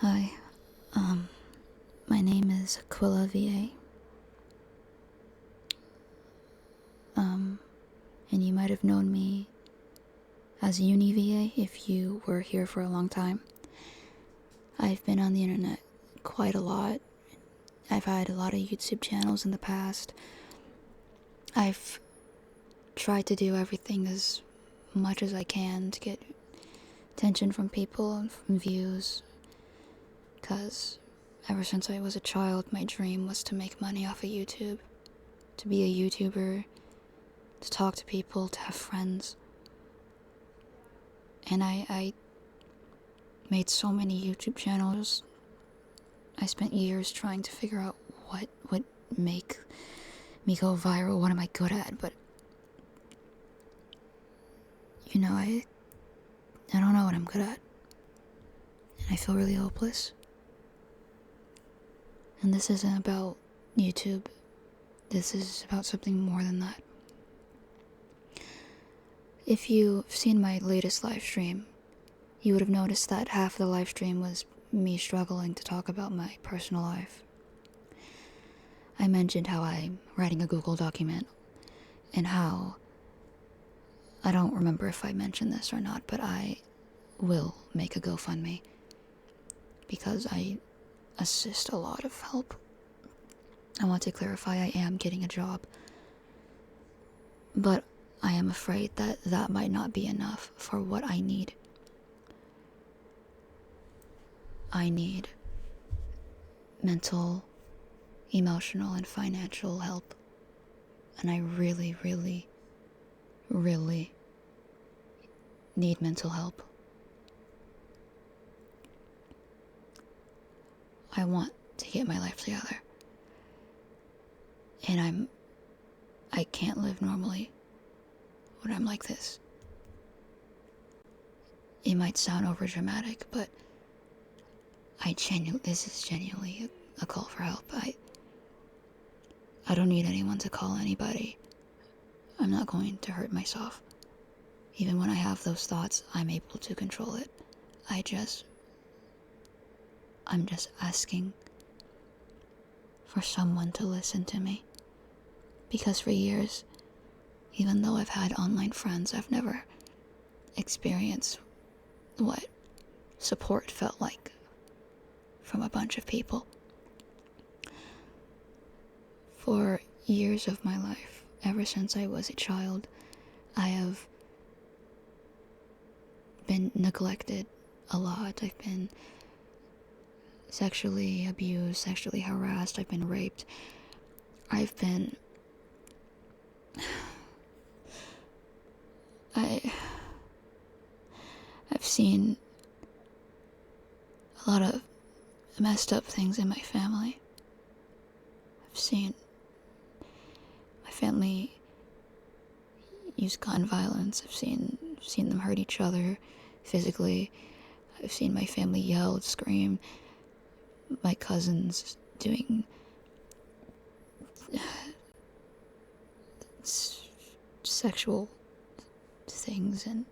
Hi, my name is Aquila VA, and you might have known me as Uni VA if you were here for a long time. I've been on the internet quite a lot. I've had a lot of YouTube channels in the past. I've tried to do everything as much as I can to get attention from people and from views, because ever since I was a child, my dream was to make money off of YouTube, to be a YouTuber, to talk to people, to have friends. And I made so many YouTube channels. I spent years trying to figure out what would make me go viral, what am I good at, but I don't know what I'm good at. And I feel really hopeless. And this isn't about YouTube. This is about something more than that. If you've seen my latest live stream, you would have noticed that half of the live stream was me struggling to talk about my personal life. I mentioned how I'm writing a Google document, and how, I don't remember if I mentioned this or not, but I will make a GoFundMe, because I assist a lot of help. I want to clarify I am getting a job, but I am afraid that that might not be enough for what I need. I need mental, emotional, and financial help. And I really, really, really need mental help. I want to get my life together. And I can't live normally when I'm like this. It might sound over dramatic, but this is genuinely a call for help. I don't need anyone to call anybody. I'm not going to hurt myself. Even when I have those thoughts, I'm able to control it. I'm just asking for someone to listen to me. Because for years, even though I've had online friends, I've never experienced what support felt like from a bunch of people. For years of my life, ever since I was a child, I have been neglected a lot. I've been sexually abused, sexually harassed, I've been raped. I've seen a lot of messed up things in my family. I've seen my family use gun violence. I've seen them hurt each other physically. I've seen my family yell, scream. My cousins doing sexual things, and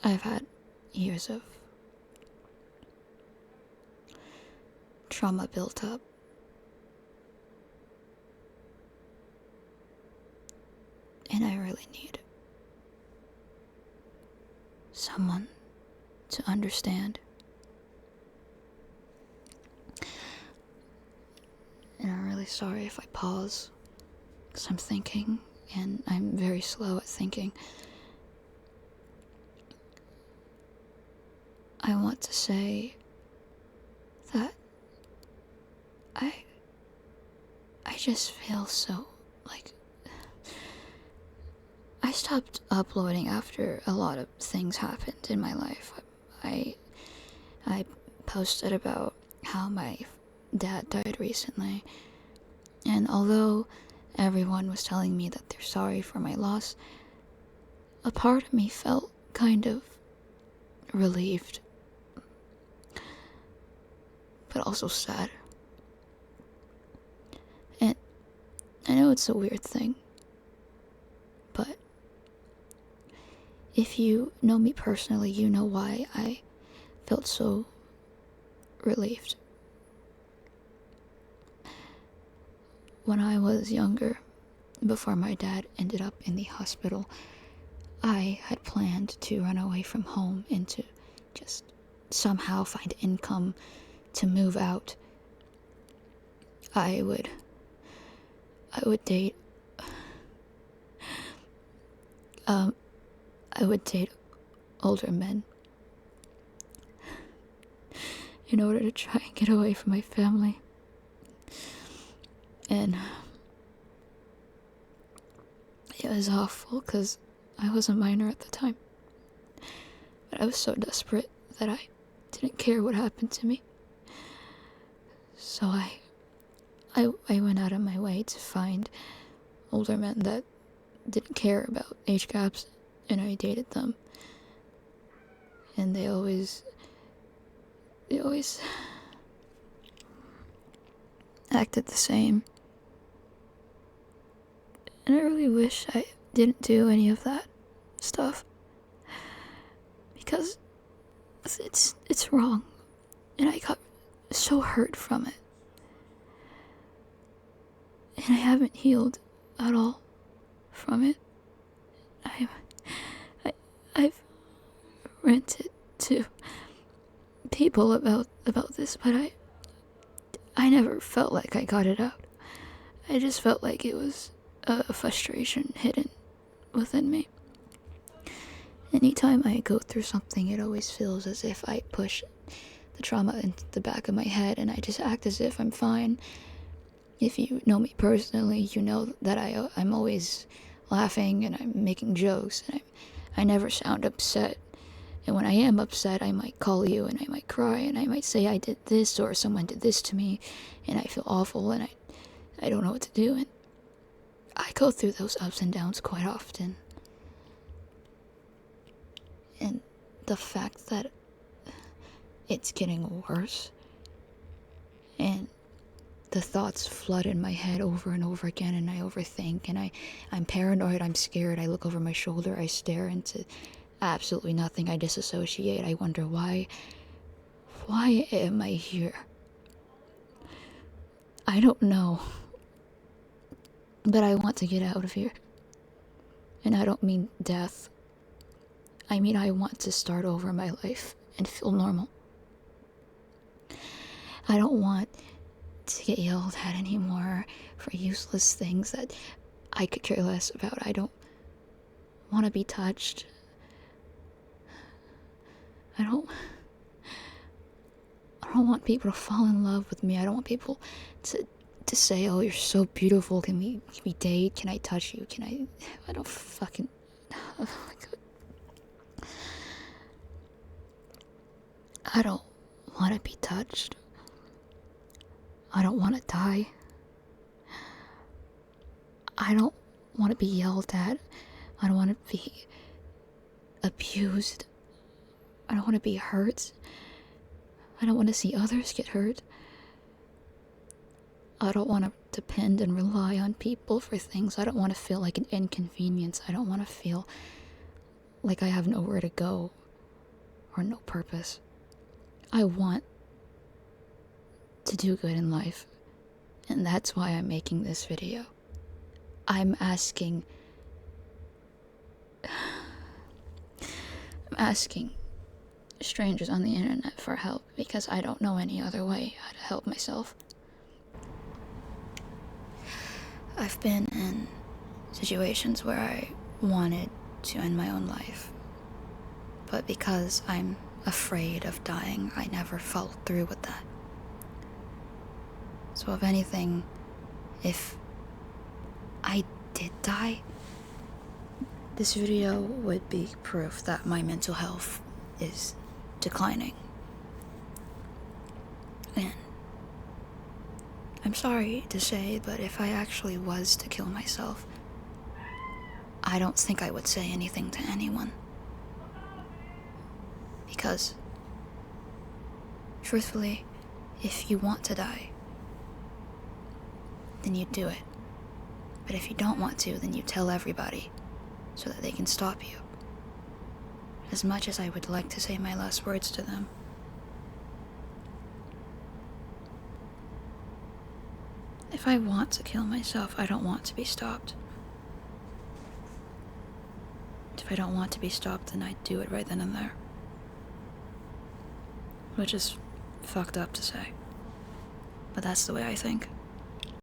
I've had years of trauma built up. And I really need someone to understand. And I'm really sorry if I pause, because I'm thinking, and I'm very slow at thinking. I want to say that I just feel so, like, I stopped uploading after a lot of things happened in my life. I posted about how my dad died recently, and although everyone was telling me that they're sorry for my loss, a part of me felt kind of relieved, but also sad. And I know it's a weird thing, but If you know me personally, you know why I felt so relieved. When I was younger, before my dad ended up in the hospital, I had planned to run away from home and to just somehow find income to move out. I would date I would date older men in order to try and get away from my family. And it was awful because I was a minor at the time. But I was so desperate that I didn't care what happened to me. So I went out of my way to find older men that didn't care about age gaps, and I dated them. And they always acted the same. And I really wish I didn't do any of that stuff. Because it's wrong. And I got so hurt from it. And I haven't healed at all from it. I've ranted to people about this, but I never felt like I got it out. I just felt like it was a frustration hidden within me. Anytime I go through something, it always feels as if I push the trauma into the back of my head and I just act as if I'm fine. If you know me personally, you know that I'm always laughing and I'm making jokes and I never sound upset. And when I am upset, I might call you and I might cry and I might say I did this or someone did this to me and I feel awful and I don't know what to do. And I go through those ups and downs quite often. And the fact that it's getting worse and the thoughts flood in my head over and over again and I overthink and I'm paranoid, I'm scared, I look over my shoulder, I stare into absolutely nothing, I disassociate, I wonder why am I here? I don't know. But I want to get out of here. And I don't mean death. I mean I want to start over my life and feel normal. I don't want to get yelled at anymore for useless things that I could care less about. I don't want to be touched. I don't want people to fall in love with me. I don't want people to say, "Oh, you're so beautiful. Can we date? Can I touch you? I don't fucking. Oh my God. I don't want to be touched. I don't want to die. I don't want to be yelled at. I don't want to be abused. I don't want to be hurt. I don't want to see others get hurt. I don't want to depend and rely on people for things. I don't want to feel like an inconvenience. I don't want to feel like I have nowhere to go or no purpose. I want to do good in life, and that's why I'm making this video. I'm asking strangers on the internet for help because I don't know any other way how to help myself. I've been in situations where I wanted to end my own life, but because I'm afraid of dying, I never followed through with that. So if anything, if I did die, this video would be proof that my mental health is declining. And I'm sorry to say, but if I actually was to kill myself, I don't think I would say anything to anyone. Because, truthfully, if you want to die, then you do it. But if you don't want to, then you tell everybody so that they can stop you. as much as I would like to say my last words to them. If I want to kill myself, I don't want to be stopped. If I don't want to be stopped, then I'd do it right then and there. Which is fucked up to say. But that's the way I think.